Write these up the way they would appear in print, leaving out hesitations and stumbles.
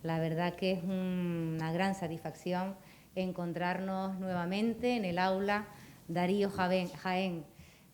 La verdad que es una gran satisfacción encontrarnos nuevamente en el aula Darío Jaén.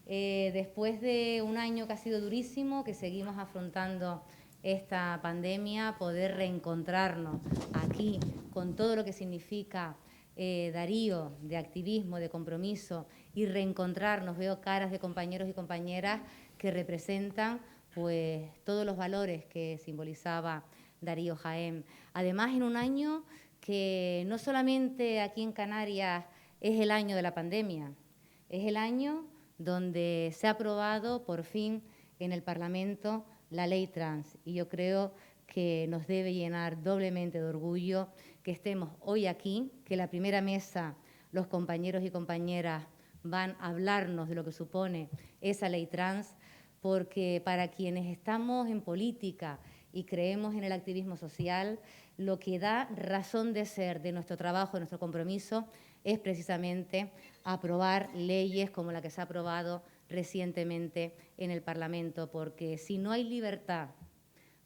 Después de un año que ha sido durísimo, que seguimos afrontando esta pandemia, poder reencontrarnos aquí con todo lo que significa Darío, de activismo, de compromiso, y reencontrarnos, veo caras de compañeros y compañeras que representan pues todos los valores que simbolizaba Darío Jaén. Además, en un año que no solamente aquí en Canarias es el año de la pandemia, es el año donde se ha aprobado por fin en el Parlamento la ley trans. Y yo creo que nos debe llenar doblemente de orgullo que estemos hoy aquí, que la primera mesa, los compañeros y compañeras van a hablarnos de lo que supone esa ley trans, porque para quienes estamos en política y creemos en el activismo social, lo que da razón de ser de nuestro trabajo, de nuestro compromiso, es precisamente aprobar leyes como la que se ha aprobado recientemente en el Parlamento, porque si no hay libertad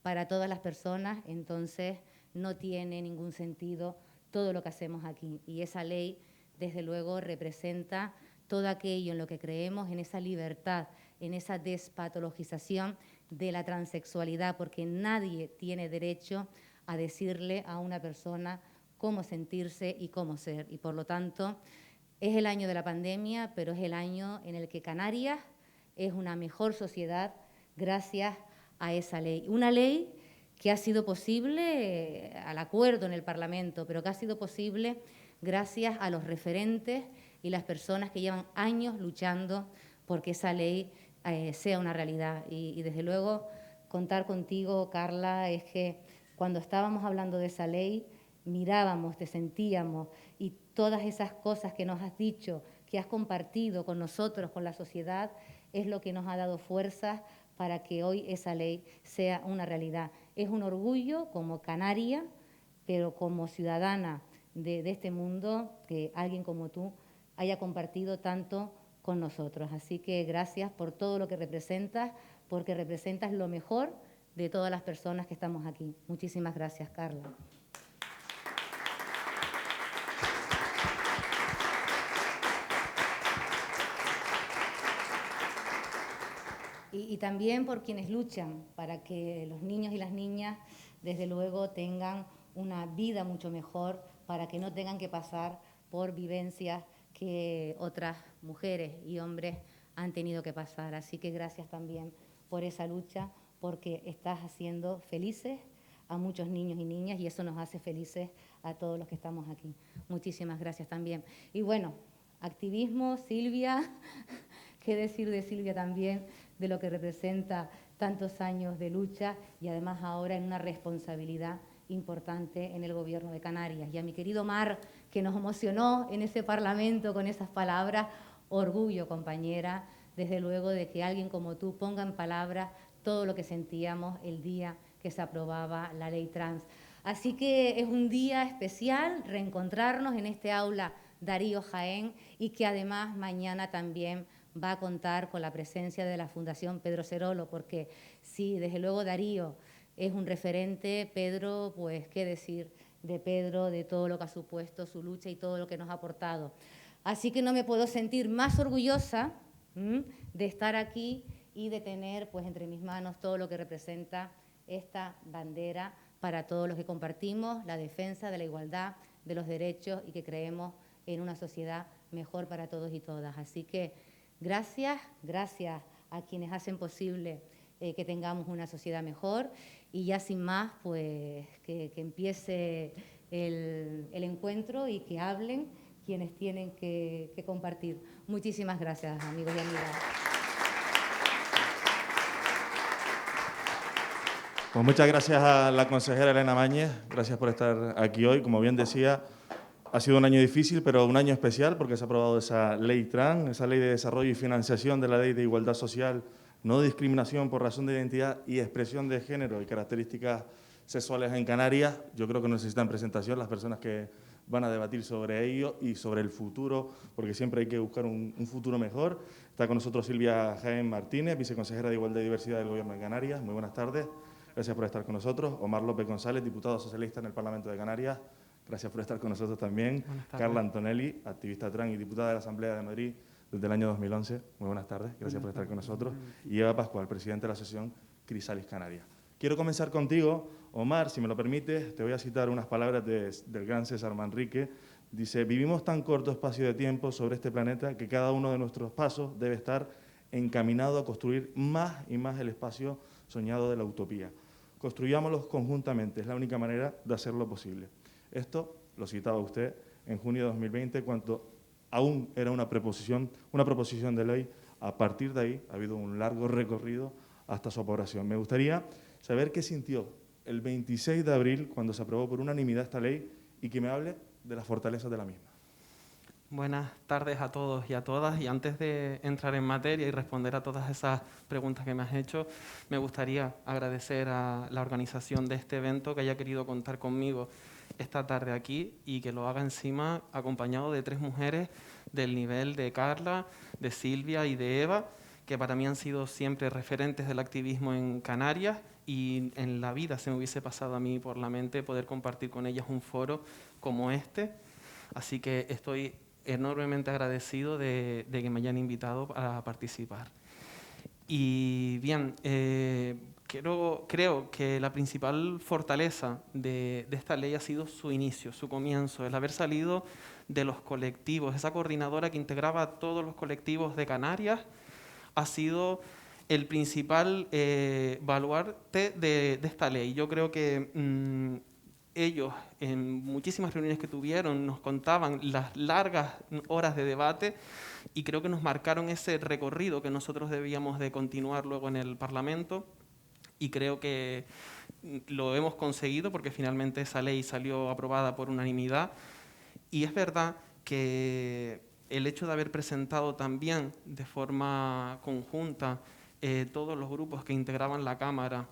para todas las personas, entonces no tiene ningún sentido todo lo que hacemos aquí. Y esa ley, desde luego, representa todo aquello en lo que creemos, en esa libertad, en esa despatologización de la transexualidad, porque nadie tiene derecho a decirle a una persona cómo sentirse y cómo ser. Y por lo tanto, es el año de la pandemia, pero es el año en el que Canarias es una mejor sociedad gracias a esa ley. Una ley que ha sido posible al acuerdo en el Parlamento, pero que ha sido posible gracias a los referentes y las personas que llevan años luchando porque esa ley sea una realidad. Y desde luego, contar contigo, Carla, es que cuando estábamos hablando de esa ley, mirábamos, te sentíamos, y todas esas cosas que nos has dicho, que has compartido con nosotros, con la sociedad, es lo que nos ha dado fuerzas para que hoy esa ley sea una realidad. Es un orgullo como canaria, pero como ciudadana de este mundo, que alguien como tú haya compartido tanto con nosotros. Así que gracias por todo lo que representas, porque representas lo mejor de todas las personas que estamos aquí. Muchísimas gracias, Carla. Y también por quienes luchan para que los niños y las niñas, desde luego, tengan una vida mucho mejor, para que no tengan que pasar por vivencias que otras mujeres y hombres han tenido que pasar. Así que gracias también por esa lucha, porque estás haciendo felices a muchos niños y niñas, y eso nos hace felices a todos los que estamos aquí. Muchísimas gracias también. Y bueno, activismo, Silvia, qué decir de Silvia también, de lo que representa tantos años de lucha y además ahora en una responsabilidad importante en el Gobierno de Canarias. Y a mi querido Mar, que nos emocionó en ese Parlamento con esas palabras, orgullo, compañera, desde luego, de que alguien como tú ponga en palabras todo lo que sentíamos el día que se aprobaba la ley trans. Así que es un día especial reencontrarnos en este aula Darío Jaén, y que además mañana también va a contar con la presencia de la Fundación Pedro Cerolo, porque sí, desde luego Darío es un referente. Pedro, pues qué decir de Pedro, de todo lo que ha supuesto su lucha y todo lo que nos ha aportado. Así que no me puedo sentir más orgullosa de estar aquí y de tener pues entre mis manos todo lo que representa esta bandera para todos los que compartimos la defensa de la igualdad, de los derechos, y que creemos en una sociedad mejor para todos y todas. Así que gracias a quienes hacen posible que tengamos una sociedad mejor. Y ya sin más, pues que empiece el encuentro y que hablen quienes tienen que compartir. Muchísimas gracias, amigos y amigas. Pues muchas gracias a la consejera Elena Mañez, gracias por estar aquí hoy. Como bien decía, ha sido un año difícil, pero un año especial, porque se ha aprobado esa ley trans, esa ley de desarrollo y financiación de la ley de igualdad social, no discriminación por razón de identidad y expresión de género y características sexuales en Canarias. Yo creo que no necesitan presentación las personas que van a debatir sobre ello y sobre el futuro, porque siempre hay que buscar un futuro mejor. Está con nosotros Silvia Jaén Martínez, viceconsejera de Igualdad y Diversidad del Gobierno de Canarias. Muy buenas tardes. gracias por estar con nosotros. Omar López González, diputado socialista en el Parlamento de Canarias, gracias por estar con nosotros también. Carla Antonelli, activista trans y diputada de la Asamblea de Madrid desde el año 2011. Muy buenas tardes, gracias por estar con nosotros. Y Eva Pascual, presidente de la Asociación Crisalis Canarias. Quiero comenzar contigo, Omar, si me lo permites, te voy a citar unas palabras del gran César Manrique. Dice, vivimos tan corto espacio de tiempo sobre este planeta que cada uno de nuestros pasos debe estar encaminado a construir más y más el espacio soñado de la utopía. Construyámoslos conjuntamente, es la única manera de hacerlo posible. Esto lo citaba usted en junio de 2020, cuando aún era una proposición de ley. A partir de ahí ha habido un largo recorrido hasta su aprobación. Me gustaría saber qué sintió el 26 de abril cuando se aprobó por unanimidad esta ley y que me hable de las fortalezas de la misma. Buenas tardes a todos y a todas. Y antes de entrar en materia y responder a todas esas preguntas que me has hecho, me gustaría agradecer a la organización de este evento que haya querido contar conmigo esta tarde aquí y que lo haga encima acompañado de 3 mujeres del nivel de Carla, de Silvia y de Eva, que para mí han sido siempre referentes del activismo en Canarias, y en la vida se me hubiese pasado a mí por la mente poder compartir con ellas un foro como este. Así que estoy enormemente agradecido de que me hayan invitado a participar. Y bien, creo que la principal fortaleza de esta ley ha sido su inicio, su comienzo, el haber salido de los colectivos. Esa coordinadora que integraba a todos los colectivos de Canarias ha sido el principal baluarte de esta ley. Yo creo que ellos, en muchísimas reuniones que tuvieron, nos contaban las largas horas de debate y creo que nos marcaron ese recorrido que nosotros debíamos de continuar luego en el Parlamento, y creo que lo hemos conseguido porque finalmente esa ley salió aprobada por unanimidad. Y es verdad que el hecho de haber presentado también de forma conjunta todos los grupos que integraban la Cámara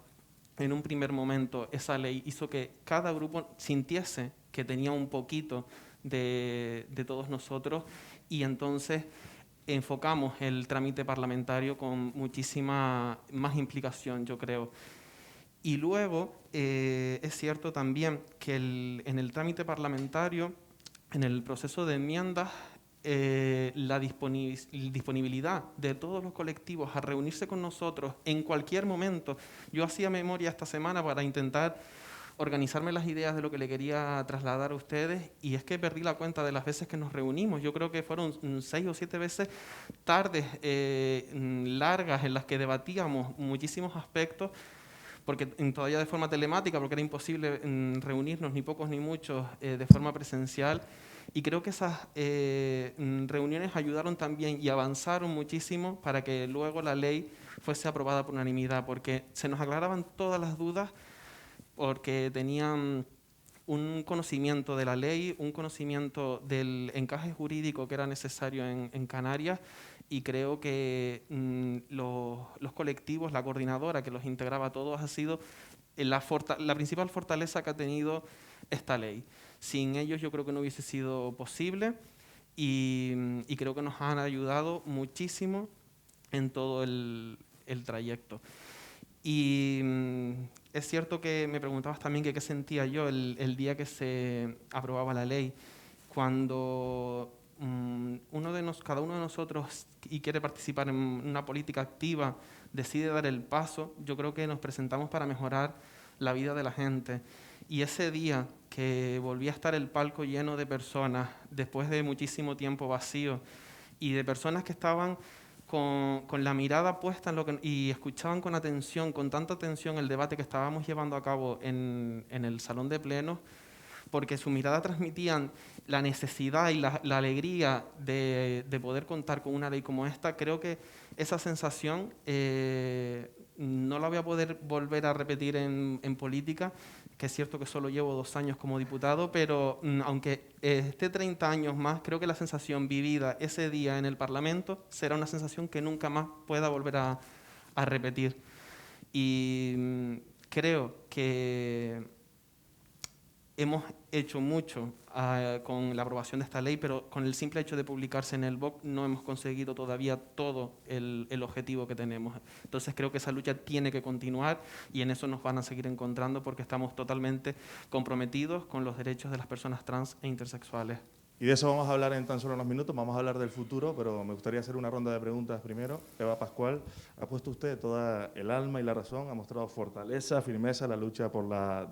en un primer momento esa ley hizo que cada grupo sintiese que tenía un poquito de todos nosotros, y entonces enfocamos el trámite parlamentario con muchísima más implicación, yo creo. Y luego es cierto también que en el trámite parlamentario, en el proceso de enmiendas, la disponibilidad de todos los colectivos a reunirse con nosotros en cualquier momento. Yo hacía memoria esta semana para intentar organizarme las ideas de lo que le quería trasladar a ustedes, y es que perdí la cuenta de las veces que nos reunimos. Yo creo que fueron 6 o 7 veces, tardes largas en las que debatíamos muchísimos aspectos, porque todavía de forma telemática, porque era imposible reunirnos, ni pocos ni muchos, de forma presencial. Y creo que esas reuniones ayudaron también y avanzaron muchísimo para que luego la ley fuese aprobada por unanimidad, porque se nos aclaraban todas las dudas, porque tenían un conocimiento de la ley, un conocimiento del encaje jurídico que era necesario en Canarias, y creo que los colectivos, la coordinadora que los integraba a todos, ha sido la principal fortaleza que ha tenido esta ley. Sin ellos yo creo que no hubiese sido posible, y creo que nos han ayudado muchísimo en todo el trayecto. Y es cierto que me preguntabas también que qué sentía yo el día que se aprobaba la ley. Cuando cada uno de nosotros y quiere participar en una política activa, decide dar el paso, yo creo que nos presentamos para mejorar la vida de la gente. Y ese día que volvía a estar el palco lleno de personas, después de muchísimo tiempo vacío, y de personas que estaban con la mirada puesta en y escuchaban con atención, con tanta atención, el debate que estábamos llevando a cabo en el salón de plenos, porque su mirada transmitían la necesidad y la alegría de poder contar con una ley como esta. Creo que esa sensación no la voy a poder volver a repetir en política, que es cierto que solo llevo 2 años como diputado, pero aunque esté 30 años más, creo que la sensación vivida ese día en el Parlamento será una sensación que nunca más pueda volver a repetir. Y creo que hemos hecho mucho con la aprobación de esta ley, pero con el simple hecho de publicarse en el BOC no hemos conseguido todavía todo el objetivo que tenemos. Entonces creo que esa lucha tiene que continuar y en eso nos van a seguir encontrando porque estamos totalmente comprometidos con los derechos de las personas trans e intersexuales. Y de eso vamos a hablar en tan solo unos minutos, vamos a hablar del futuro, pero me gustaría hacer una ronda de preguntas primero. Eva Pascual, ha puesto usted toda el alma y la razón, ha mostrado fortaleza, firmeza en la lucha por la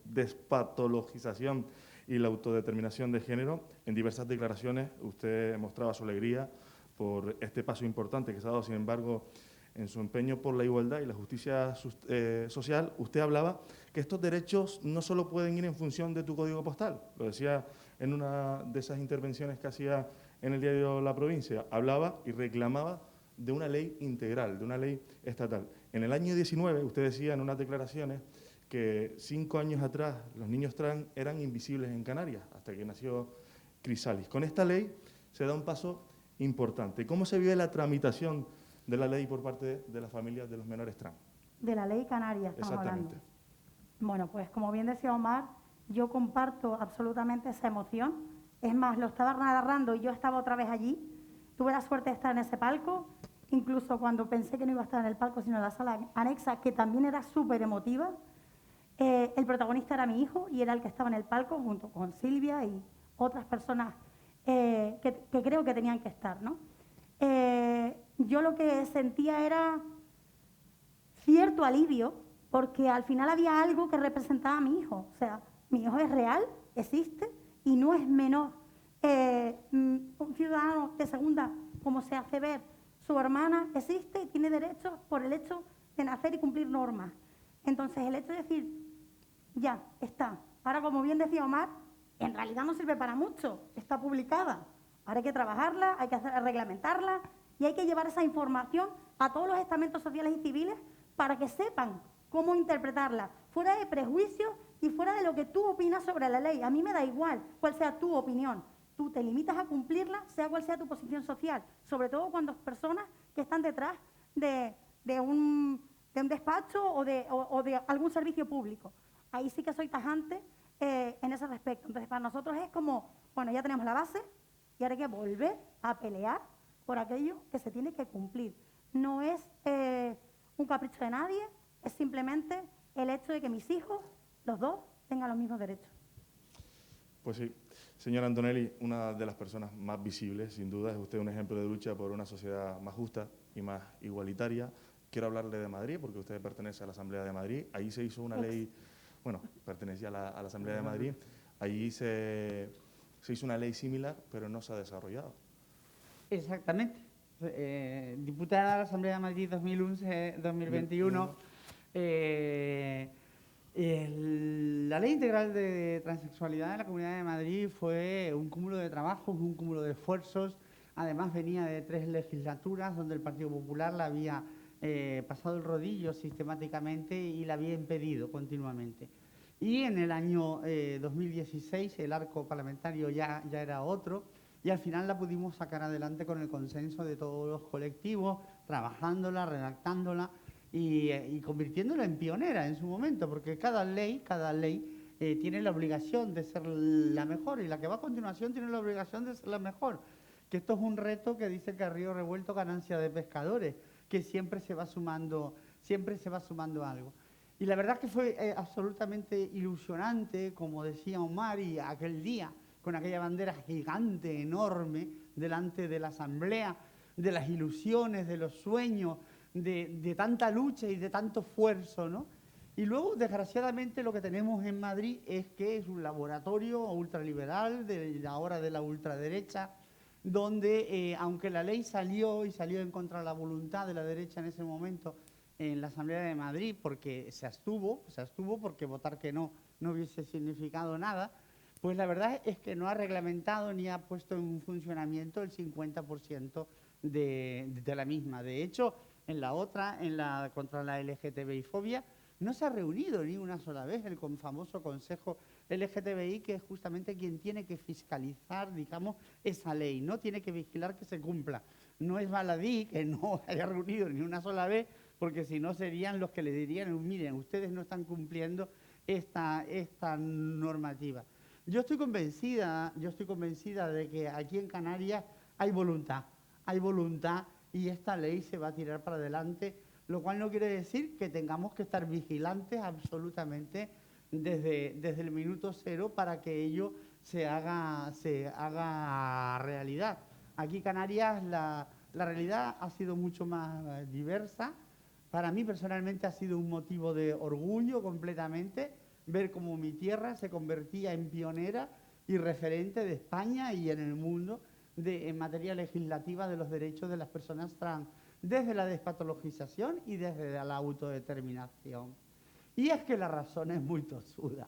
despatologización y la autodeterminación de género. En diversas declaraciones usted mostraba su alegría por este paso importante que se ha dado, sin embargo, en su empeño por la igualdad y la justicia social, usted hablaba que estos derechos no solo pueden ir en función de tu código postal, lo decía en una de esas intervenciones que hacía en el diario La Provincia, hablaba y reclamaba de una ley integral, de una ley estatal. En el año 19, usted decía en unas declaraciones que 5 años atrás los niños trans eran invisibles en Canarias, hasta que nació Crisalis. Con esta ley se da un paso importante. ¿Cómo se vive la tramitación de la ley por parte de las familias de los menores trans? De la ley canaria estamos hablando. Bueno, pues como bien decía Omar, yo comparto absolutamente esa emoción. Es más, lo estaba narrando y yo estaba otra vez allí. Tuve la suerte de estar en ese palco, incluso cuando pensé que no iba a estar en el palco, sino en la sala anexa, que también era súper emotiva. El protagonista era mi hijo y era el que estaba en el palco junto con Silvia y otras personas que creo que tenían que estar, ¿no? Yo lo que sentía era cierto alivio, porque al final había algo que representaba a mi hijo. O sea, mi hijo es real, existe, y no es menor. Un ciudadano de segunda, como se hace ver, su hermana existe y tiene derechos por el hecho de nacer y cumplir normas. Entonces, el hecho de decir, ya, está. Ahora, como bien decía Omar, en realidad no sirve para mucho, está publicada. Ahora hay que trabajarla, hay que reglamentarla y hay que llevar esa información a todos los estamentos sociales y civiles para que sepan cómo interpretarla, fuera de prejuicios y fuera de lo que tú opinas sobre la ley. A mí me da igual cuál sea tu opinión. Tú te limitas a cumplirla, sea cual sea tu posición social, sobre todo cuando personas que están detrás de un despacho o de algún servicio público. Ahí sí que soy tajante en ese respecto. Entonces, para nosotros es como, bueno, ya tenemos la base y ahora hay que volver a pelear por aquello que se tiene que cumplir. No es un capricho de nadie, es simplemente el hecho de que mis hijos, los dos, tengan los mismos derechos. Pues sí. Señora Antonelli, una de las personas más visibles, sin duda, es usted un ejemplo de lucha por una sociedad más justa y más igualitaria. Quiero hablarle de Madrid, porque usted pertenece a la Asamblea de Madrid. Ahí se hizo una ley, bueno, pertenecía a la Asamblea de Madrid. Allí se hizo una ley similar, pero no se ha desarrollado. Exactamente. Diputada de la Asamblea de Madrid 2011-2021, la Ley Integral de Transexualidad de la Comunidad de Madrid fue un cúmulo de trabajos, un cúmulo de esfuerzos. Además venía de 3 legislaturas donde el Partido Popular la había pasado el rodillo sistemáticamente y la había impedido continuamente. Y en el año 2016 el arco parlamentario ya era otro y al final la pudimos sacar adelante con el consenso de todos los colectivos, trabajándola, redactándola y convirtiéndola en pionera en su momento, porque cada ley tiene la obligación de ser la mejor y la que va a continuación tiene la obligación de ser la mejor. Que esto es un reto que dice que a río revuelto ganancia de pescadores, que siempre se va sumando algo. Y la verdad que fue absolutamente ilusionante, como decía Omar, y aquel día, con aquella bandera gigante, enorme, delante de la Asamblea, de las ilusiones, de los sueños, de tanta lucha y de tanto esfuerzo, ¿no? Y luego, desgraciadamente, lo que tenemos en Madrid es que es un laboratorio ultraliberal, ahora de la ultraderecha, donde, aunque la ley salió en contra de la voluntad de la derecha en ese momento en la Asamblea de Madrid, porque se abstuvo porque votar que no hubiese significado nada, pues la verdad es que no ha reglamentado ni ha puesto en funcionamiento el 50% de la misma. De hecho, en la contra la LGTBI-fobia, no se ha reunido ni una sola vez el famoso Consejo LGTBI, que es justamente quien tiene que fiscalizar, digamos, esa ley, ¿no? Tiene que vigilar que se cumpla. No es baladí que no haya reunido ni una sola vez, porque si no serían los que le dirían, miren, ustedes no están cumpliendo esta normativa. Yo estoy convencida de que aquí en Canarias hay voluntad y esta ley se va a tirar para adelante, lo cual no quiere decir que tengamos que estar vigilantes absolutamente desde el minuto cero para que ello se haga realidad. Aquí en Canarias la realidad ha sido mucho más diversa. Para mí personalmente ha sido un motivo de orgullo completamente ver cómo mi tierra se convertía en pionera y referente de España y en el mundo en materia legislativa de los derechos de las personas trans, desde la despatologización y desde la autodeterminación. Y es que la razón es muy tosuda.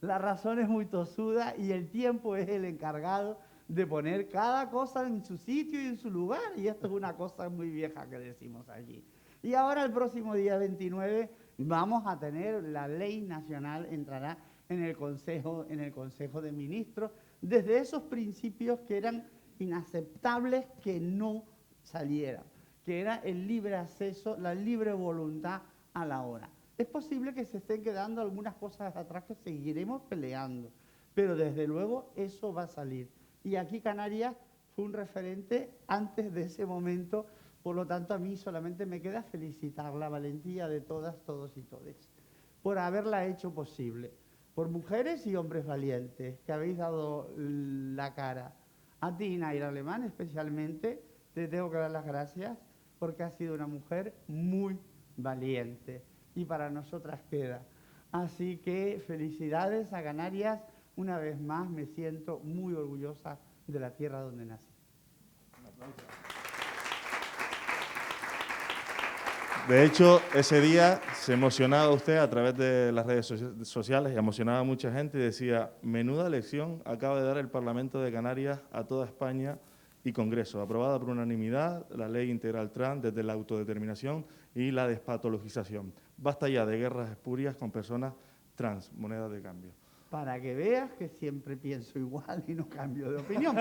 La razón es muy tosuda y el tiempo es el encargado de poner cada cosa en su sitio y en su lugar. Y esto es una cosa muy vieja que decimos allí. Y ahora el próximo día 29 vamos a tener la ley nacional, entrará en el Consejo de Ministros, desde esos principios que eran inaceptables que no salieran, que era el libre acceso, la libre voluntad a la hora. Es posible que se estén quedando algunas cosas atrás que seguiremos peleando, pero desde luego eso va a salir. Y aquí Canarias fue un referente antes de ese momento, por lo tanto a mí solamente me queda felicitar la valentía de todas, todos y todes, por haberla hecho posible, por mujeres y hombres valientes que habéis dado la cara. A ti, Naira Alemán, especialmente, te tengo que dar las gracias porque has sido una mujer muy valiente y para nosotras queda. Así que felicidades a Canarias. Una vez más me siento muy orgullosa de la tierra donde nací. De hecho, ese día se emocionaba usted a través de las redes sociales y emocionaba a mucha gente y decía, menuda lección acaba de dar el Parlamento de Canarias a toda España y Congreso, aprobada por unanimidad la Ley Integral Trans desde la autodeterminación y la despatologización. Basta ya de guerras espurias con personas trans, moneda de cambio. Para que veas que siempre pienso igual y no cambio de opinión.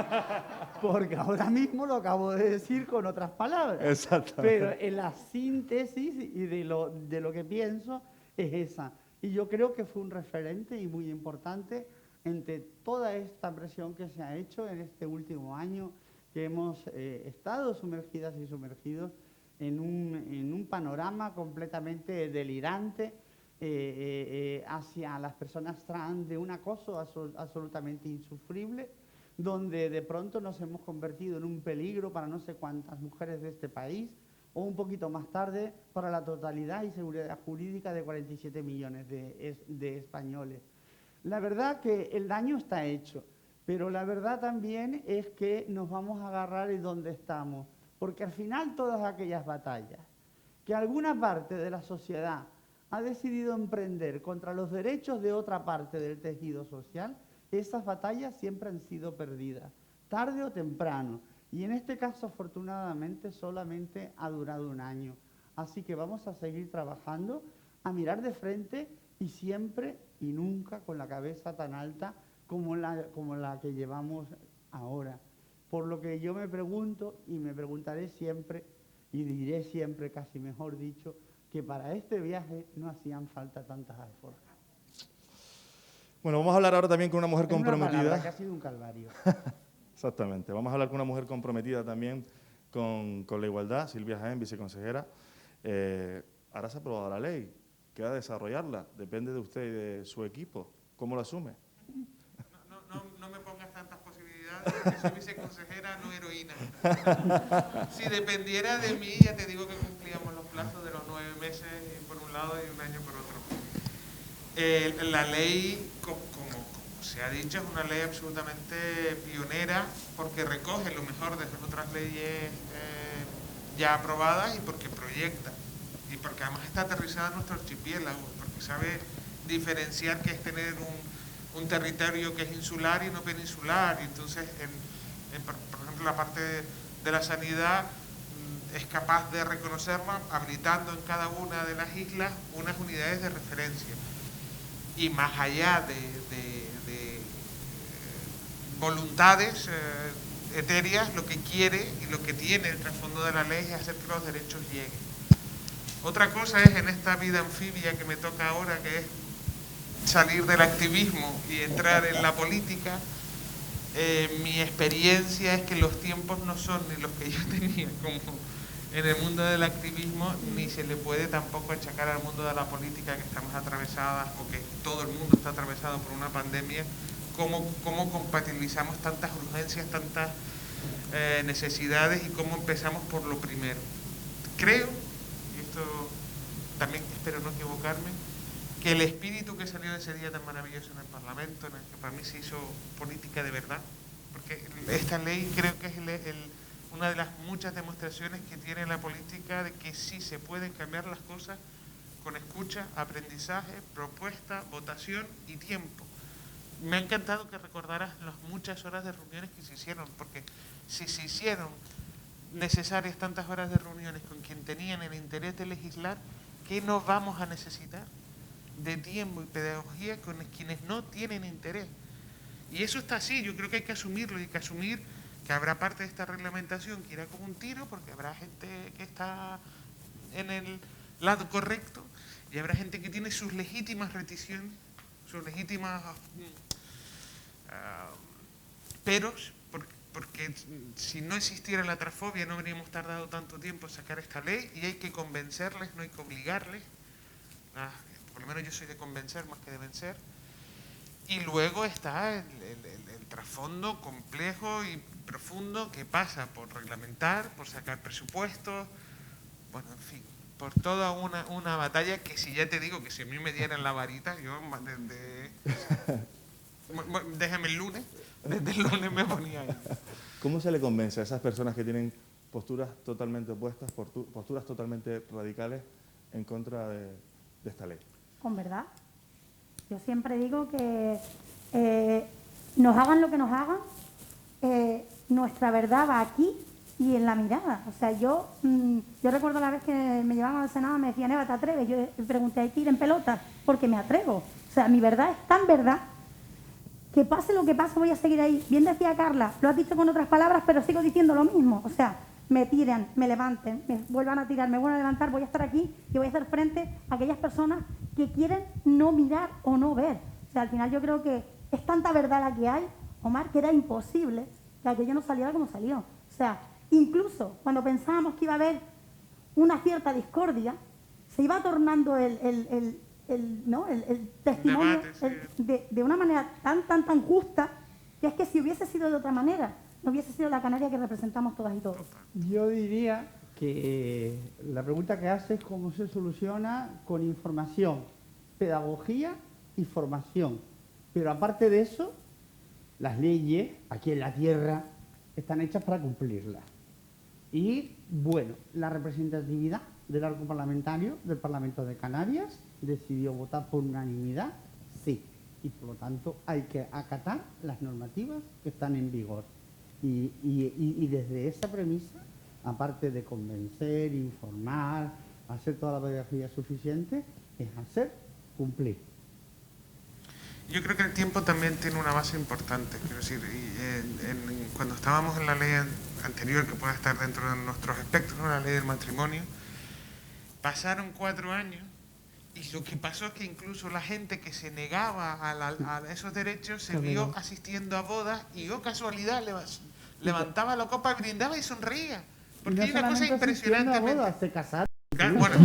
Porque ahora mismo lo acabo de decir con otras palabras. Exactamente. Pero en la síntesis y de lo que pienso es esa. Y yo creo que fue un referente y muy importante entre toda esta presión que se ha hecho en este último año, que hemos estado sumergidas y sumergidos en un panorama completamente delirante, hacia las personas trans, de un acoso absolutamente insufrible, donde de pronto nos hemos convertido en un peligro para no sé cuántas mujeres de este país, o un poquito más tarde para la totalidad y seguridad jurídica de 47 millones de españoles. La verdad que el daño está hecho, pero la verdad también es que nos vamos a agarrar en donde estamos, porque al final todas aquellas batallas que alguna parte de la sociedad ha decidido emprender contra los derechos de otra parte del tejido social, esas batallas siempre han sido perdidas, tarde o temprano. Y en este caso, afortunadamente, solamente ha durado un año. Así que vamos a seguir trabajando, a mirar de frente y siempre y nunca con la cabeza tan alta como la que llevamos ahora. Por lo que yo me pregunto y me preguntaré siempre, y diré siempre, casi mejor dicho, que para este viaje no hacían falta tantas alforjas. Bueno, vamos a hablar ahora también con una mujer comprometida. Una palabra que ha sido un calvario. Exactamente. Vamos a hablar con una mujer comprometida también con la igualdad, Silvia Jaén, viceconsejera. Ahora se ha aprobado la ley, queda desarrollarla, depende de usted y de su equipo. ¿Cómo lo asume? No me pongas tantas posibilidades, porque soy viceconsejera, no heroína. Si dependiera de mí, ya te digo que cumplíamos los plazos de los 9 meses por un lado y un año por otro. La ley, como se ha dicho, es una ley absolutamente pionera porque recoge lo mejor de las otras leyes ya aprobadas y porque proyecta. Y porque además está aterrizada en nuestro archipiélago, porque sabe diferenciar qué es tener un territorio que es insular y no peninsular. Y entonces, por ejemplo, la parte de la sanidad es capaz de reconocerla habilitando en cada una de las islas unas unidades de referencia. Y más allá de voluntades etéreas, lo que quiere y lo que tiene el trasfondo de la ley es hacer que los derechos lleguen. Otra cosa es en esta vida anfibia que me toca ahora, que es salir del activismo y entrar en la política, mi experiencia es que los tiempos no son ni los que yo tenía como en el mundo del activismo, ni se le puede tampoco achacar al mundo de la política, que estamos atravesadas, o que todo el mundo está atravesado por una pandemia, cómo compatibilizamos tantas urgencias, tantas necesidades, y cómo empezamos por lo primero. Creo, y esto también espero no equivocarme, que el espíritu que salió de ese día tan maravilloso en el Parlamento, en el que para mí se hizo política de verdad, porque esta ley creo que es una de las muchas demostraciones que tiene la política de que sí se pueden cambiar las cosas con escucha, aprendizaje, propuesta, votación y tiempo. Me ha encantado que recordaras las muchas horas de reuniones que se hicieron, porque si se hicieron necesarias tantas horas de reuniones con quien tenían el interés de legislar, ¿qué no vamos a necesitar de tiempo y pedagogía con quienes no tienen interés? Y eso está así, yo creo que hay que asumirlo, y hay que asumir que habrá parte de esta reglamentación que irá como un tiro, porque habrá gente que está en el lado correcto y habrá gente que tiene sus legítimas reticciones, sus legítimas peros, porque si no existiera la transfobia no habríamos tardado tanto tiempo en sacar esta ley, y hay que convencerles, no hay que obligarles. Por lo menos yo soy de convencer más que de vencer. Y luego está el trasfondo complejo y profundo que pasa por reglamentar, por sacar presupuestos, bueno, en fin, por toda una batalla que, si ya te digo que si a mí me dieran la varita, yo déjame el lunes, desde el lunes me ponía ahí. ¿Cómo se le convence a esas personas que tienen posturas totalmente opuestas, posturas totalmente radicales en contra de esta ley? Con verdad. Yo siempre digo que nos hagan lo que nos hagan, nuestra verdad va aquí y en la mirada. O sea, yo recuerdo la vez que me llevaban al Senado, me decían, Eva, ¿te atreves? Yo pregunté, ¿hay que ir en pelota? Porque me atrevo. O sea, mi verdad es tan verdad que pase lo que pase voy a seguir ahí. Bien decía Carla, lo has dicho con otras palabras, pero sigo diciendo lo mismo. O sea, me tiran, me levanten, me vuelvan a tirar, me vuelvan a levantar, voy a estar aquí y voy a hacer frente a aquellas personas que quieren no mirar o no ver. O sea, al final yo creo que es tanta verdad la que hay, Omar, que era imposible que aquello no saliera como salió. O sea, incluso cuando pensábamos que iba a haber una cierta discordia, se iba tornando el testimonio de una manera tan justa, que es que si hubiese sido de otra manera, no hubiese sido la Canaria que representamos todas y todos. Yo diría que la pregunta que hace es cómo se soluciona con información, pedagogía y formación. Pero aparte de eso, las leyes aquí en la tierra están hechas para cumplirlas. Y bueno, la representatividad del arco parlamentario del Parlamento de Canarias decidió votar por unanimidad, sí. Y por lo tanto hay que acatar las normativas que están en vigor. Y desde esa premisa, aparte de convencer, informar, hacer toda la pedagogía suficiente, es hacer cumplir. Yo creo que el tiempo también tiene una base importante. Quiero decir, cuando estábamos en la ley anterior, que puede estar dentro de nuestros espectros, ¿no?, la ley del matrimonio, pasaron 4 años y lo que pasó es que incluso la gente que se negaba a esos derechos se vio asistiendo a bodas y, oh casualidad, levantaba la copa, brindaba y sonreía. Porque hay una cosa impresionante. Se casaron. Bueno,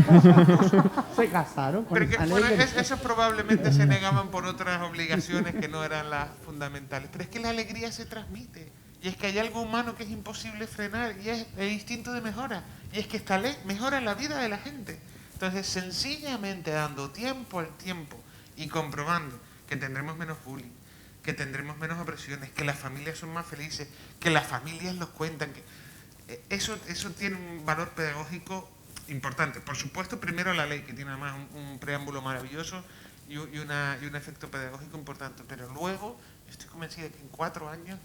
se casaron. Pero que, bueno, esos probablemente se negaban por otras obligaciones que no eran las fundamentales. Pero es que la alegría se transmite. Y es que hay algo humano que es imposible frenar, y es el instinto de mejora. Y es que esta ley mejora la vida de la gente. Entonces, sencillamente dando tiempo al tiempo y comprobando que tendremos menos bullying, que tendremos menos opresiones, que las familias son más felices, que las familias los cuentan, que eso tiene un valor pedagógico importante. Por supuesto, primero la ley, que tiene además un preámbulo maravilloso y un efecto pedagógico importante, pero luego estoy convencida de que en 4 años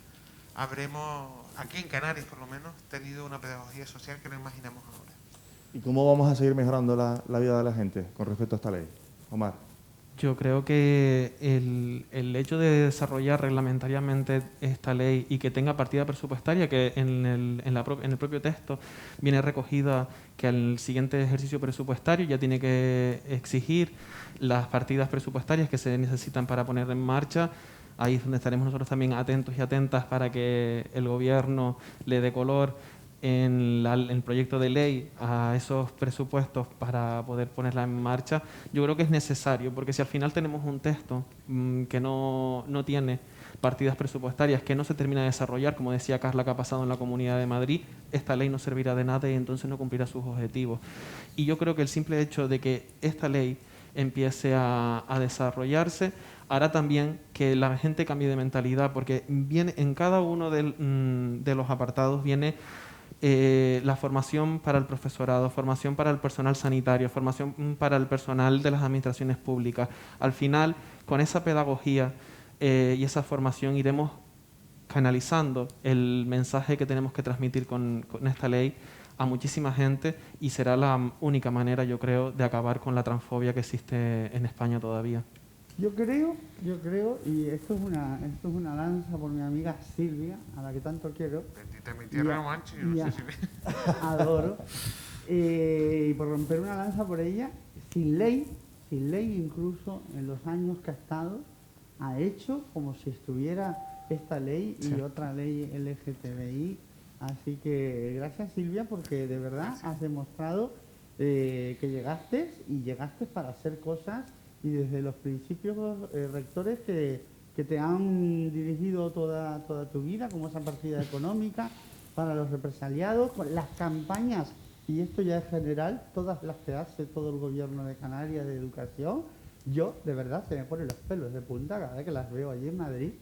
habremos, aquí en Canarias por lo menos, tenido una pedagogía social que no imaginamos ahora. ¿Y cómo vamos a seguir mejorando la vida de la gente con respecto a esta ley, Omar? Yo creo que el hecho de desarrollar reglamentariamente esta ley y que tenga partida presupuestaria, que en el propio texto viene recogida que al siguiente ejercicio presupuestario ya tiene que exigir las partidas presupuestarias que se necesitan para poner en marcha. Ahí es donde estaremos nosotros también atentos y atentas para que el Gobierno le dé color en el proyecto de ley a esos presupuestos para poder ponerla en marcha. Yo creo que es necesario, porque si al final tenemos un texto que no tiene partidas presupuestarias, que no se termina de desarrollar, como decía Carla, que ha pasado en la Comunidad de Madrid, esta ley no servirá de nada y entonces no cumplirá sus objetivos. Y yo creo que el simple hecho de que esta ley empiece a desarrollarse hará también que la gente cambie de mentalidad, porque viene en cada uno de los apartados viene la formación para el profesorado, formación para el personal sanitario, formación para el personal de las administraciones públicas. Al final, con esa pedagogía y esa formación iremos canalizando el mensaje que tenemos que transmitir con esta ley a muchísima gente y será la única manera, yo creo, de acabar con la transfobia que existe en España todavía. Yo creo, y esto es una lanza por mi amiga Silvia, a la que tanto quiero. Bendita mi tierra, mancho, yo no sé si... Adoro. Y por romper una lanza por ella, sin ley incluso en los años que ha estado, ha hecho como si estuviera esta ley y otra ley LGTBI. Así que gracias, Silvia, porque de verdad has demostrado que llegaste para hacer cosas y desde los principios rectores que te han dirigido toda tu vida, como esa partida económica para los represaliados, con las campañas, y esto ya es general, todas las que hace todo el gobierno de Canarias de educación. Yo, de verdad, se me ponen los pelos de punta cada vez que las veo allí en Madrid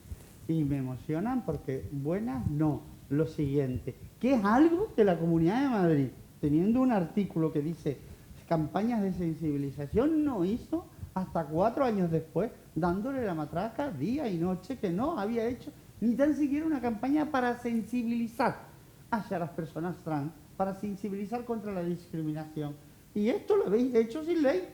y me emocionan porque buenas no. Lo siguiente, que es algo que la Comunidad de Madrid, teniendo un artículo que dice campañas de sensibilización, no hizo hasta 4 años después, dándole la matraca día y noche, que no había hecho ni tan siquiera una campaña para sensibilizar hacia las personas trans, para sensibilizar contra la discriminación. Y esto lo habéis hecho sin ley.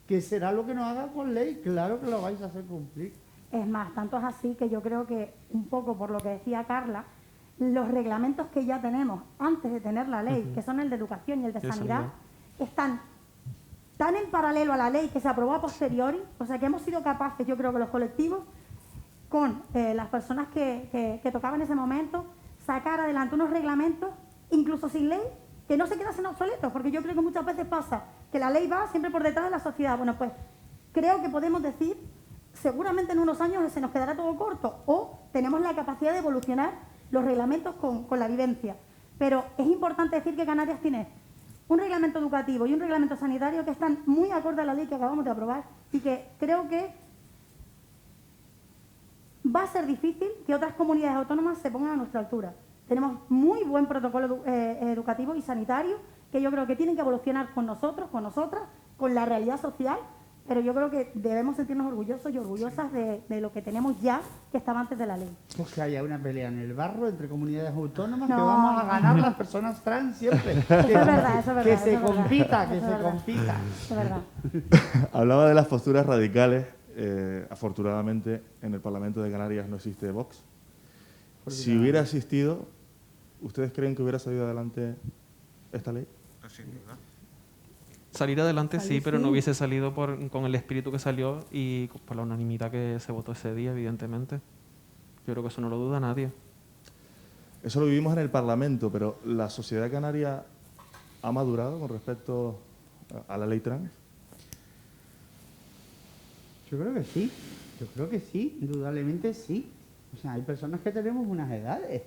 ¿Qué será lo que nos haga con ley? Claro que lo vais a hacer cumplir. Es más, tanto es así que yo creo que, un poco por lo que decía Carla, los reglamentos que ya tenemos antes de tener la ley, que son el de educación y el de sanidad, están tan en paralelo a la ley que se aprobó a posteriori, o sea que hemos sido capaces, yo creo que los colectivos, con las personas que tocaban en ese momento, sacar adelante unos reglamentos, incluso sin ley, que no se quedasen obsoletos, porque yo creo que muchas veces pasa que la ley va siempre por detrás de la sociedad. Bueno, pues creo que podemos decir, seguramente en unos años se nos quedará todo corto, o tenemos la capacidad de evolucionar los reglamentos con la vivencia. Pero es importante decir que Canarias tiene un reglamento educativo y un reglamento sanitario que están muy acorde a la ley que acabamos de aprobar y que creo que va a ser difícil que otras comunidades autónomas se pongan a nuestra altura. Tenemos muy buen protocolo educativo y sanitario que yo creo que tienen que evolucionar con nosotros, con nosotras, con la realidad social, pero yo creo que debemos sentirnos orgullosos y orgullosas de lo que tenemos ya, que estaba antes de la ley. Pues que haya una pelea en el barro entre comunidades autónomas, que vamos a ganar las personas trans siempre. Eso es verdad, eso es verdad. Que se compita. Eso es verdad. Hablaba de las posturas radicales. Afortunadamente, en el Parlamento de Canarias no existe Vox. Si hubiera existido, ¿ustedes creen que hubiera salido adelante esta ley? No, sin duda. Salir adelante sí, pero no hubiese salido con el espíritu que salió y por la unanimidad que se votó ese día, evidentemente. Yo creo que eso no lo duda nadie. Eso lo vivimos en el Parlamento, pero ¿la sociedad canaria ha madurado con respecto a la ley trans? Yo creo que sí, indudablemente sí. O sea, hay personas que tenemos unas edades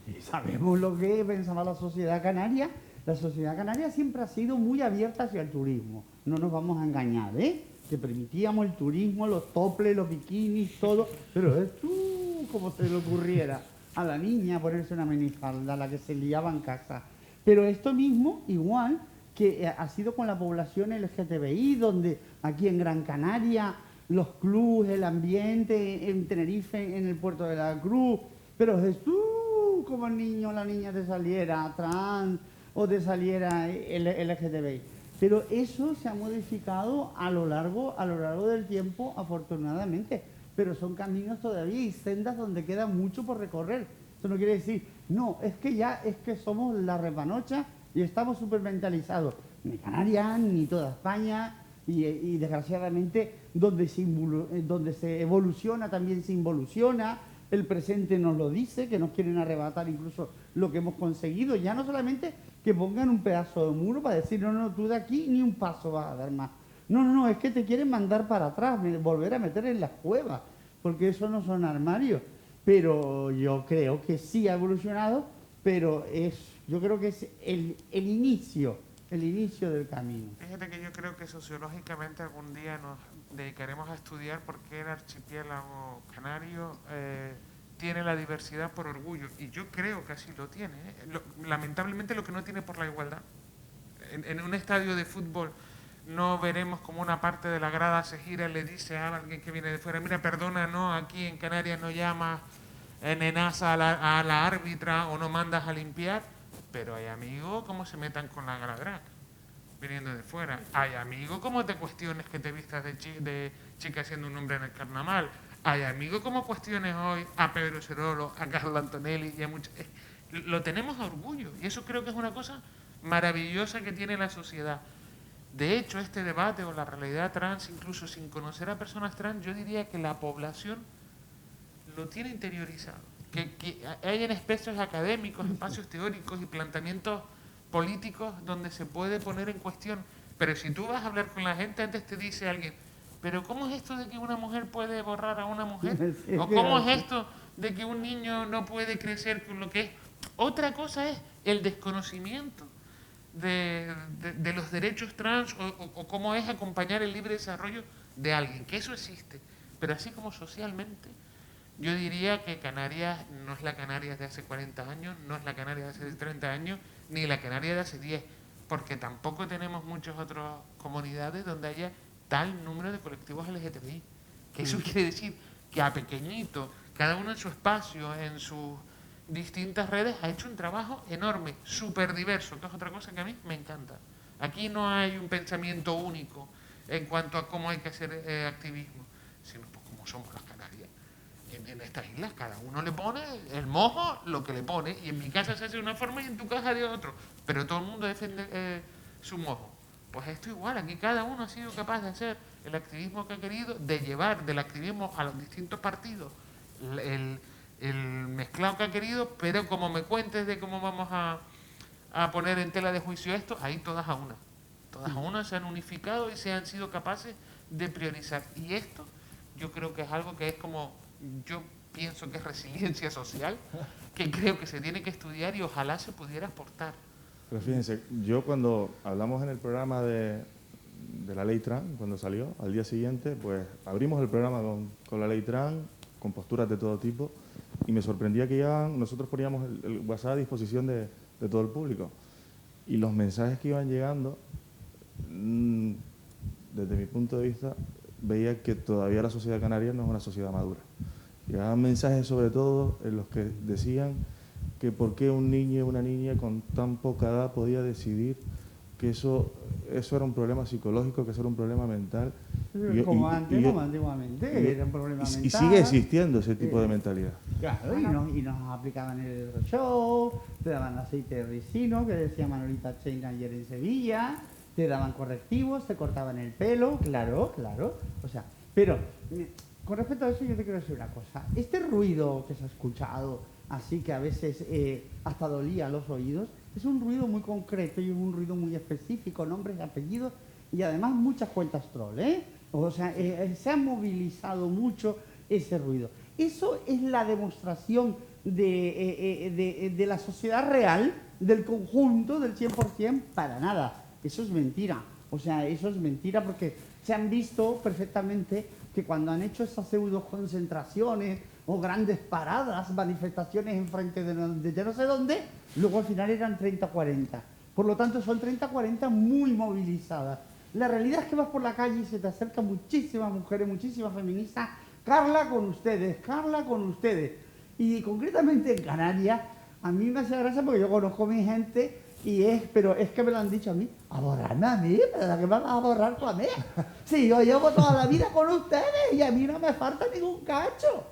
y sabemos lo que pensaba la sociedad canaria. La sociedad canaria siempre ha sido muy abierta hacia el turismo. No nos vamos a engañar, ¿eh? Que permitíamos el turismo, los toples, los bikinis, todo. Pero es como se le ocurriera a la niña ponerse una minifalda, a la que se liaba en casa. Pero esto mismo, igual, que ha sido con la población LGTBI, donde aquí en Gran Canaria, los clubes, el ambiente, en Tenerife, en el puerto de la Cruz. Pero Jesús, como el niño o la niña te saliera trans o te saliera LGTBI. Pero eso se ha modificado a lo largo del tiempo, afortunadamente. Pero son caminos todavía y sendas donde queda mucho por recorrer. Eso no quiere decir, no, es que somos la repanocha y estamos súper mentalizados. Ni Canarias, ni toda España, y desgraciadamente donde se evoluciona también se involuciona. El presente nos lo dice, que nos quieren arrebatar incluso lo que hemos conseguido. Ya no solamente que pongan un pedazo de muro para decir, no, tú de aquí ni un paso vas a dar más. No, es que te quieren mandar para atrás, volver a meter en las cuevas, porque eso no son armarios. Pero yo creo que sí ha evolucionado, pero yo creo que es el inicio del camino. Fíjate que yo creo que sociológicamente algún día nos dedicaremos a estudiar por qué el archipiélago canario tiene la diversidad por orgullo. Y yo creo que así lo tiene. Lamentablemente lo que no tiene por la igualdad. En un estadio de fútbol no veremos como una parte de la grada se gira y le dice a alguien que viene de fuera, mira, perdona, no, aquí en Canarias no llamas nenaza a la árbitra o no mandas a limpiar, pero hay amigos cómo se metan con la grada viniendo de fuera. Hay amigos cómo te cuestiones que te vistas de chica siendo un hombre en el carnaval. Hay amigos cómo cuestiones hoy a Pedro Cerolo, a Carlo Antonelli y a muchos. Lo tenemos a orgullo y eso creo que es una cosa maravillosa que tiene la sociedad. De hecho, este debate o la realidad trans, incluso sin conocer a personas trans, yo diría que la población lo tiene interiorizado. Que hay en espacios académicos, espacios teóricos y planteamientos políticos donde se puede poner en cuestión. Pero si tú vas a hablar con la gente, antes te dice alguien, pero ¿cómo es esto de que una mujer puede borrar a una mujer? ¿O cómo es esto de que un niño no puede crecer con lo que es? Otra cosa es el desconocimiento de los derechos trans o cómo es acompañar el libre desarrollo de alguien, que eso existe. Pero así como socialmente, yo diría que Canarias no es la Canarias de hace 40 años, no es la Canarias de hace 30 años, ni la Canarias de hace 10, porque tampoco tenemos muchas otras comunidades donde haya tal número de colectivos LGTBI. Que eso quiere decir que a pequeñito, cada uno en su espacio, en sus distintas redes, ha hecho un trabajo enorme, súper diverso, que es otra cosa que a mí me encanta. Aquí no hay un pensamiento único en cuanto a cómo hay que hacer activismo, sino pues como somos las Canarias. En estas islas cada uno le pone el mojo lo que le pone, y en mi casa se hace de una forma y en tu casa de otro, pero todo el mundo defiende su mojo. Pues esto igual, aquí cada uno ha sido capaz de hacer el activismo que ha querido, de llevar del activismo a los distintos partidos el mezclado que ha querido, pero como me cuentes de cómo vamos a poner en tela de juicio esto, ahí todas a una se han unificado y se han sido capaces de priorizar. Y esto yo creo que es algo que es como, yo pienso que es resiliencia social, que creo que se tiene que estudiar y ojalá se pudiera exportar. Pero fíjense, yo cuando hablamos en el programa de la ley trans, cuando salió, al día siguiente, pues abrimos el programa con la ley trans, con posturas de todo tipo, y me sorprendía que nosotros poníamos el WhatsApp a disposición de todo el público. Y los mensajes que iban llegando, desde mi punto de vista, veía que todavía la sociedad canaria no es una sociedad madura. Llegaban mensajes sobre todo en los que decían que por qué un niño o una niña con tan poca edad podía decidir que eso era un problema psicológico, que eso era un problema mental. Como antiguamente, era un problema mental. Y sigue existiendo ese tipo de mentalidad. Claro, y nos aplicaban el show, te daban aceite de ricino, que decía Manolita Chain ayer en Sevilla, te daban correctivos, te cortaban el pelo, claro. O sea, pero con respecto a eso yo te quiero decir una cosa. Este ruido que se ha escuchado, así que a veces hasta dolía los oídos, es un ruido muy concreto y un ruido muy específico, nombres y apellidos, y además muchas cuentas troll, ¿eh? O sea, se ha movilizado mucho ese ruido. Eso es la demostración de la sociedad real, del conjunto, del 100%, para nada. Eso es mentira. O sea, eso es mentira porque se han visto perfectamente que cuando han hecho esas pseudo concentraciones o grandes paradas, manifestaciones en frente de ya no sé dónde, luego al final eran 30-40. Por lo tanto, son 30-40 muy movilizadas. La realidad es que vas por la calle y se te acercan muchísimas mujeres, muchísimas feministas. Carla, con ustedes. Y concretamente en Canarias, a mí me hace gracia porque yo conozco a mi gente Pero es que me lo han dicho a mí, a borrarme a mí, pero ¿la que me vas a borrar tú a mí? Si yo llevo toda la vida con ustedes y a mí no me falta ningún cacho.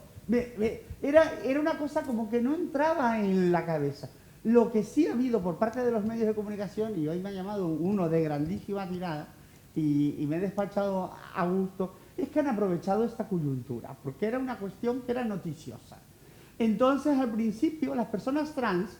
Era una cosa como que no entraba en la cabeza. Lo que sí ha habido por parte de los medios de comunicación, y hoy me ha llamado uno de grandísima tirada, y me he despachado a gusto, es que han aprovechado esta coyuntura, porque era una cuestión que era noticiosa. Entonces, al principio, las personas trans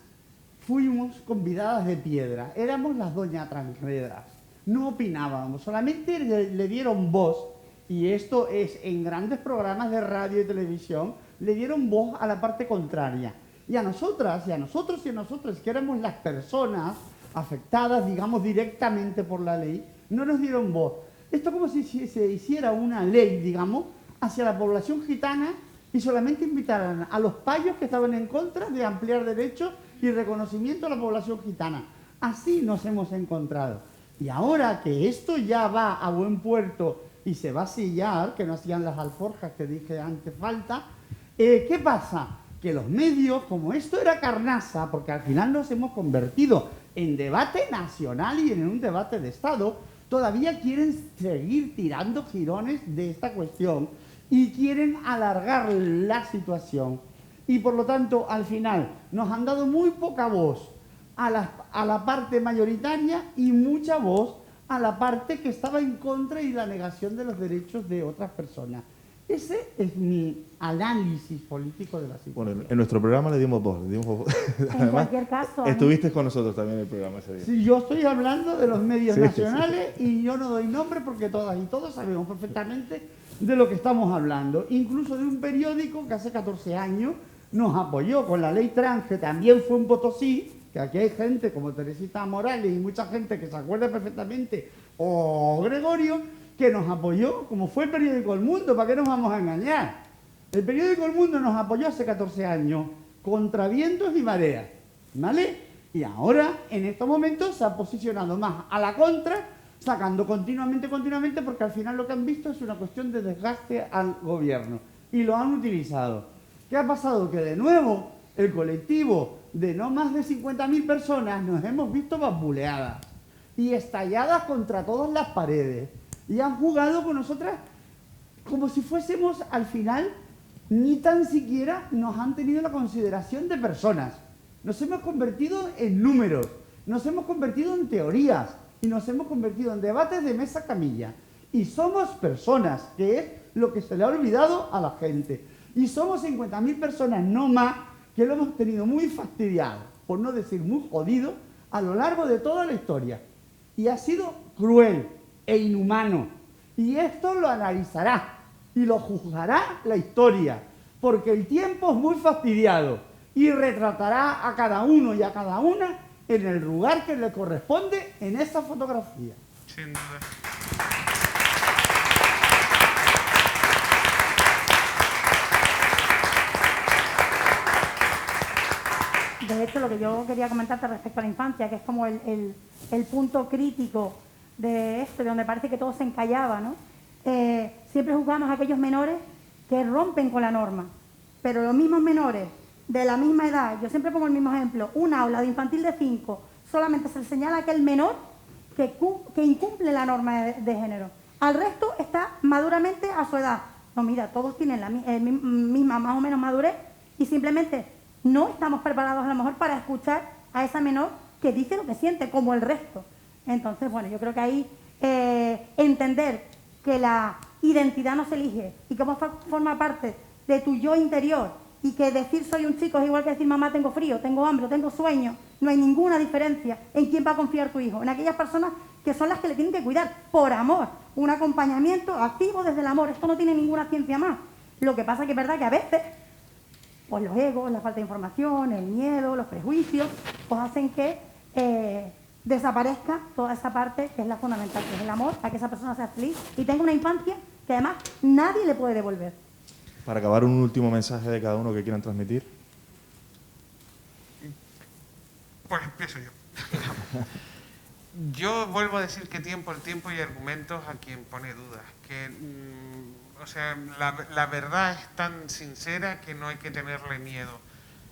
fuimos convidadas de piedra, éramos las doñas transgredas, no opinábamos, solamente le dieron voz, y esto es en grandes programas de radio y televisión, le dieron voz a la parte contraria. Y a nosotras, y a nosotros y a nosotras, que éramos las personas afectadas, digamos, directamente por la ley, no nos dieron voz. Esto como si se hiciera una ley, digamos, hacia la población gitana y solamente invitaran a los payos que estaban en contra de ampliar derechos y reconocimiento a la población gitana. Así nos hemos encontrado. Y ahora que esto ya va a buen puerto y se va a sillar, que no hacían las alforjas que dije antes falta, ¿qué pasa? Que los medios, como esto era carnaza, porque al final nos hemos convertido en debate nacional y en un debate de Estado, todavía quieren seguir tirando jirones de esta cuestión y quieren alargar la situación. Y por lo tanto, al final, nos han dado muy poca voz a la parte mayoritaria y mucha voz a la parte que estaba en contra y la negación de los derechos de otras personas. Ese es mi análisis político de la situación. Bueno, en nuestro programa le dimos voz. En cualquier caso... Estuviste con nosotros también en el programa ese día. Sí, yo estoy hablando de los medios nacionales y yo no doy nombre porque todas y todos sabemos perfectamente de lo que estamos hablando. Incluso de un periódico que hace 14 años nos apoyó con la ley trans, que también fue un Potosí, que aquí hay gente como Teresita Morales y mucha gente que se acuerda perfectamente, o Gregorio, que nos apoyó, como fue el periódico El Mundo, ¿para qué nos vamos a engañar? El periódico El Mundo nos apoyó hace 14 años, contra vientos y mareas, ¿vale? Y ahora, en estos momentos, se ha posicionado más a la contra, sacando continuamente, porque al final lo que han visto es una cuestión de desgaste al gobierno, y lo han utilizado. ¿Qué ha pasado? Que de nuevo, el colectivo de no más de 50.000 personas nos hemos visto bambuleadas y estalladas contra todas las paredes. Y han jugado con nosotras como si fuésemos, al final, ni tan siquiera nos han tenido la consideración de personas. Nos hemos convertido en números, nos hemos convertido en teorías y nos hemos convertido en debates de mesa camilla. Y somos personas, que es lo que se le ha olvidado a la gente. Y somos 50.000 personas, no más, que lo hemos tenido muy fastidiado, por no decir muy jodido, a lo largo de toda la historia. Y ha sido cruel e inhumano. Y esto lo analizará y lo juzgará la historia, porque el tiempo es muy fastidiado y retratará a cada uno y a cada una en el lugar que le corresponde en esa fotografía. Sin duda. De hecho, lo que yo quería comentarte respecto a la infancia, que es como el punto crítico de esto, de donde parece que todo se encallaba, ¿no? Siempre juzgamos a aquellos menores que rompen con la norma, pero los mismos menores de la misma edad, yo siempre pongo el mismo ejemplo, un aula de infantil de 5, solamente se le señala a aquel menor que incumple la norma de género. Al resto está maduramente a su edad. No, mira, todos tienen la misma más o menos madurez y simplemente no estamos preparados a lo mejor para escuchar a esa menor que dice lo que siente, como el resto. Entonces, bueno, yo creo que ahí entender que la identidad no se elige y cómo forma parte de tu yo interior y que decir soy un chico es igual que decir mamá tengo frío, tengo hambre, tengo sueño, no hay ninguna diferencia en quién va a confiar tu hijo, en aquellas personas que son las que le tienen que cuidar por amor, un acompañamiento activo desde el amor, esto no tiene ninguna ciencia más. Lo que pasa que es verdad que a veces pues los egos, la falta de información, el miedo, los prejuicios, pues hacen que desaparezca toda esa parte que es la fundamental, que es el amor, a que esa persona sea feliz y tenga una infancia que además nadie le puede devolver. Para acabar, un último mensaje de cada uno que quieran transmitir. Pues empiezo yo. Yo vuelvo a decir que el tiempo y argumentos a quien pone dudas. Que, o sea, la verdad es tan sincera que no hay que tenerle miedo.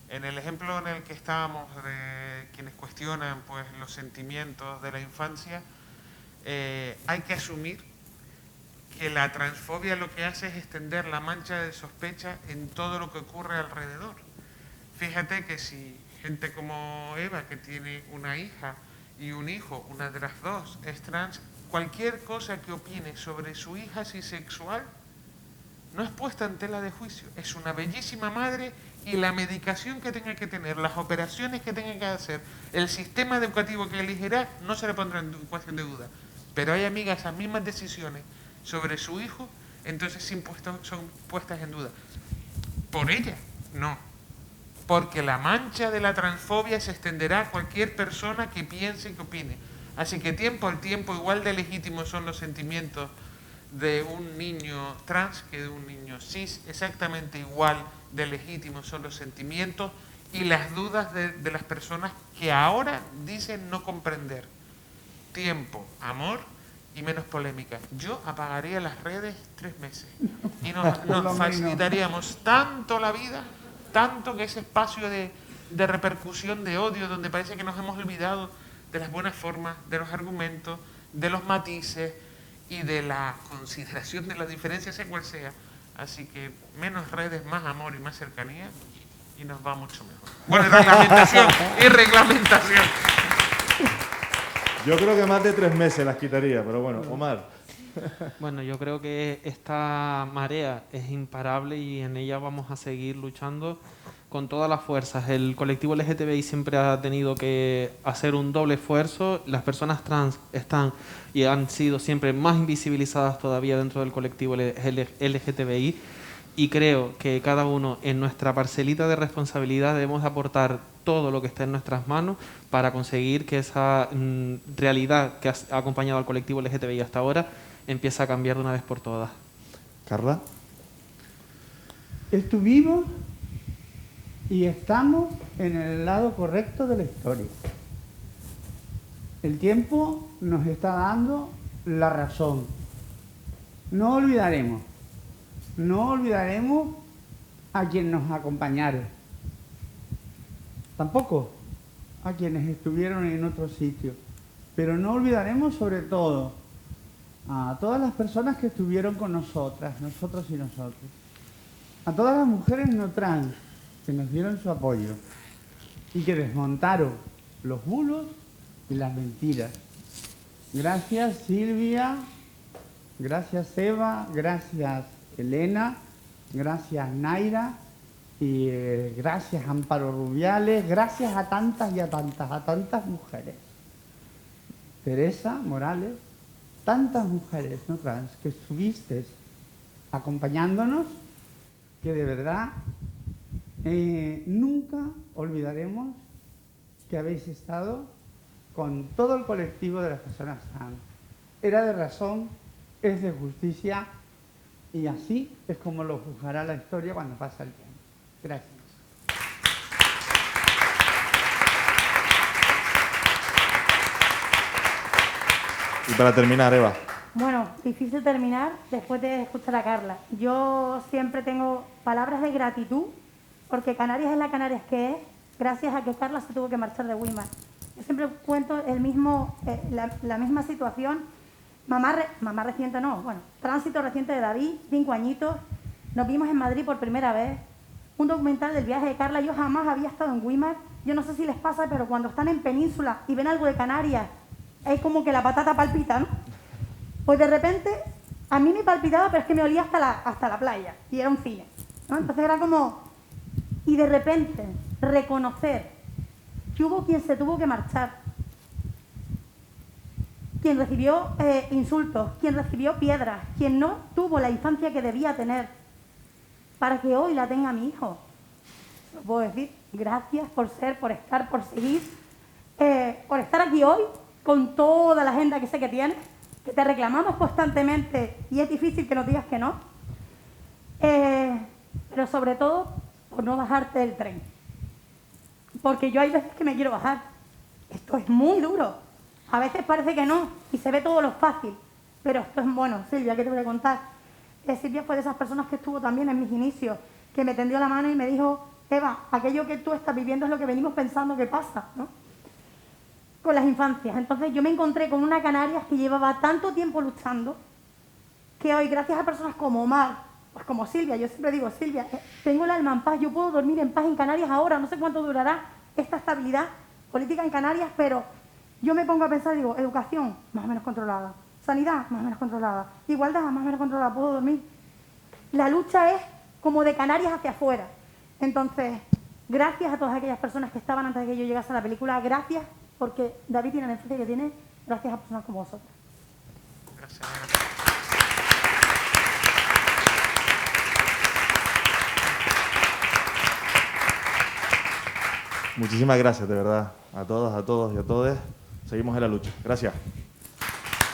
En el ejemplo en el que estábamos de quienes cuestionan cuestionan pues, los sentimientos de la infancia, hay que asumir que la transfobia lo que hace es extender la mancha de sospecha en todo lo que ocurre alrededor. Fíjate que si gente como Eva, que tiene una hija y un hijo, una de las dos es trans, cualquier cosa que opine sobre su hija cisexual no es puesta en tela de juicio. Es una bellísima madre y la medicación que tenga que tener, las operaciones que tenga que hacer, el sistema educativo que elegirá, no se le pondrá en cuestión de duda. Pero hay, amigas, esas mismas decisiones sobre su hijo, entonces son puestas en duda. Por ella, no. Porque la mancha de la transfobia se extenderá a cualquier persona que piense y que opine. Así que tiempo al tiempo, igual de legítimos son los sentimientos de un niño trans que de un niño cis, exactamente igual de legítimos son los sentimientos y las dudas de las personas que ahora dicen no comprender. Tiempo, amor y menos polémica. Yo apagaría las redes 3 meses y nos facilitaríamos tanto la vida, tanto que ese espacio de repercusión, de odio, donde parece que nos hemos olvidado de las buenas formas, de los argumentos, de los matices y de la consideración de las diferencias, sea cual sea. Así que menos redes, más amor y más cercanía y nos va mucho mejor. Bueno, y reglamentación. Yo creo que más de 3 meses las quitaría, pero bueno, Omar. Bueno, yo creo que esta marea es imparable y en ella vamos a seguir luchando con todas las fuerzas. El colectivo LGTBI siempre ha tenido que hacer un doble esfuerzo. Las personas trans están y han sido siempre más invisibilizadas todavía dentro del colectivo LGTBI y creo que cada uno en nuestra parcelita de responsabilidad debemos aportar todo lo que está en nuestras manos para conseguir que esa realidad que ha acompañado al colectivo LGTBI hasta ahora empiece a cambiar de una vez por todas. Carla. Estuvimos y estamos en el lado correcto de la historia. El tiempo nos está dando la razón. No olvidaremos a quienes nos acompañaron. Tampoco a quienes estuvieron en otro sitio. Pero no olvidaremos sobre todo a todas las personas que estuvieron con nosotras, nosotros y nosotros. A todas las mujeres no trans que nos dieron su apoyo y que desmontaron los bulos y las mentiras. Gracias Silvia, gracias Eva, gracias Elena, gracias Naira y gracias Amparo Rubiales, gracias a tantas y a tantas mujeres. Teresa Morales, tantas mujeres no trans que estuviste acompañándonos, que de verdad nunca olvidaremos que habéis estado con todo el colectivo de las personas trans. Era de razón, es de justicia y así es como lo juzgará la historia cuando pasa el tiempo. Gracias. Y para terminar, Eva. Bueno, difícil terminar después de escuchar a Carla. Yo siempre tengo palabras de gratitud porque Canarias es la Canarias que es gracias a que Carla se tuvo que marchar de Weimar. Yo siempre cuento la misma situación. Mamá reciente no, bueno, tránsito reciente de David, 5 añitos. Nos vimos en Madrid por primera vez. Un documental del viaje de Carla. Yo jamás había estado en Weimar. Yo no sé si les pasa, pero cuando están en Península y ven algo de Canarias, es como que la patata palpita, ¿no? Pues de repente, a mí me palpitaba, pero es que me olía hasta la playa. Y era un cine, ¿no? Entonces era como... Y de repente, reconocer que hubo quien se tuvo que marchar, quien recibió insultos, quien recibió piedras, quien no tuvo la infancia que debía tener, para que hoy la tenga mi hijo. Lo puedo decir, gracias por ser, por estar, por seguir, por estar aquí hoy, con toda la agenda que sé que tienes, que te reclamamos constantemente y es difícil que nos digas que no, pero sobre todo por no bajarte del tren. Porque yo hay veces que me quiero bajar. Esto es muy duro. A veces parece que no y se ve todo lo fácil. Pero esto es bueno. Silvia, ¿qué te voy a contar? Silvia fue de esas personas que estuvo también en mis inicios, que me tendió la mano y me dijo, Eva, aquello que tú estás viviendo es lo que venimos pensando que pasa, ¿no? con las infancias. Entonces yo me encontré con una Canarias que llevaba tanto tiempo luchando que hoy, gracias a personas como Omar, pues como Silvia, yo siempre digo, Silvia, tengo el alma en paz, yo puedo dormir en paz en Canarias ahora, no sé cuánto durará esta estabilidad política en Canarias, pero yo me pongo a pensar, digo, educación, más o menos controlada, sanidad, más o menos controlada, igualdad, más o menos controlada, puedo dormir. La lucha es como de Canarias hacia afuera. Entonces, gracias a todas aquellas personas que estaban antes de que yo llegase a la película, gracias porque David tiene la influencia que tiene, gracias a personas como vosotros. Gracias. Muchísimas gracias, de verdad, a todos y a todas. Seguimos en la lucha. Gracias.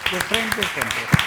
De frente, siempre.